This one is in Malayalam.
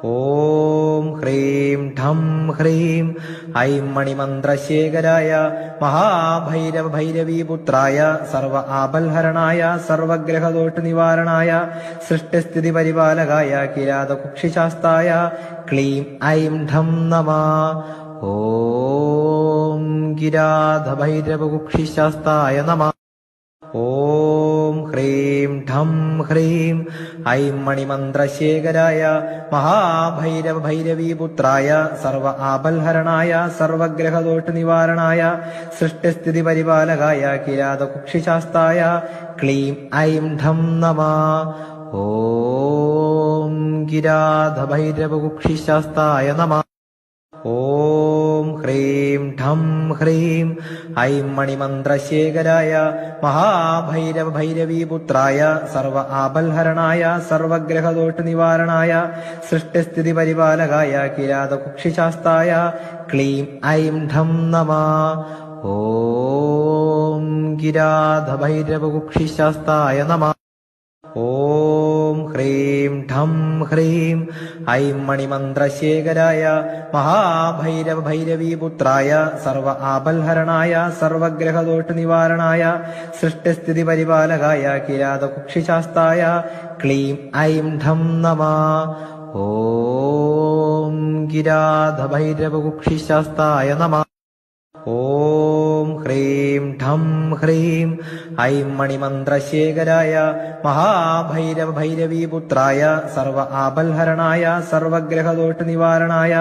ഓം ഹ്രീം ഠം ഹ്രീം ഐം മണിമന്ത്രശേഖരായ മഹാഭൈരവ ഭൈരവീപുത്രായ സർവ ആപൽഹരണായ സർവഗ്രഹദോഷ നിവാരണായ സൃഷ്ടിസ്ഥിതി പരിപാലകായ കിരാതകുക്ഷിശാസ്തായ ക്ലീം ഐം ഠം നമഃ. ഓം കിരാതഭൈരവകുക്ഷിശാസ്തായ നമഃ. ഓം ഹ്രീം ഠം ഹ്രീം ഐം മണിമന്ത്രശേഖരായ മഹാഭൈരവ ഭൈരവീപുത്രായ സർവ ആപൽഹരണായ സർവഗ്രഹദോഷ നിവാരണായ സൃഷ്ടിസ്ഥിതി പരിപാലകായ കിരാതകുക്ഷിശാസ്തായ ക്ലീം ഐം ഠം നമഃ. ഓം കിരാതഭൈരവകുക്ഷിശാസ്തായ നമഃ. ഓം ഹ്രീം ഠം ഹ്രീം ഐം മണിമന്ത്രശേഖരായ മഹാഭൈരവ ഭൈരവീപുത്രായ സർവ ആപൽഹരണായ സർവഗ്രഹദോഷ നിവാരണായ സൃഷ്ടിസ്ഥിതി പരിപാലകായ കിരാതകുക്ഷിശാസ്തായ ക്ലീം ഐം ഠം നമഃ. ഓം കിരാതഭൈരവകുക്ഷിശാസ്തായ നമഃ. ഓം ഹ്രീം ഠം ഹ്രീം ഐം മണിമന്ത്രശേഖരായ മഹാഭൈരവ ഭൈരവീപുത്രായ സർവ ആപൽഹരണായ സർവഗ്രഹദോഷ നിവാരണായ സൃഷ്ടിസ്ഥിതി പരിപാലകായ കിരാതകുക്ഷിശാസ്തായ ക്ലീം ഐം ഠം നമഃ. ഓം കിരാതഭൈരവകുക്ഷിശാസ്തായ നമഃ. ഓം ഹ്രീം ഠം ഹ്രീം ഐം മണിമന്ത്രശേഖരായ മഹാഭൈരവ ഭൈരവീപുത്രായ സർവ ആപൽഹരണായ സർവഗ്രഹദോഷ നിവാരണായ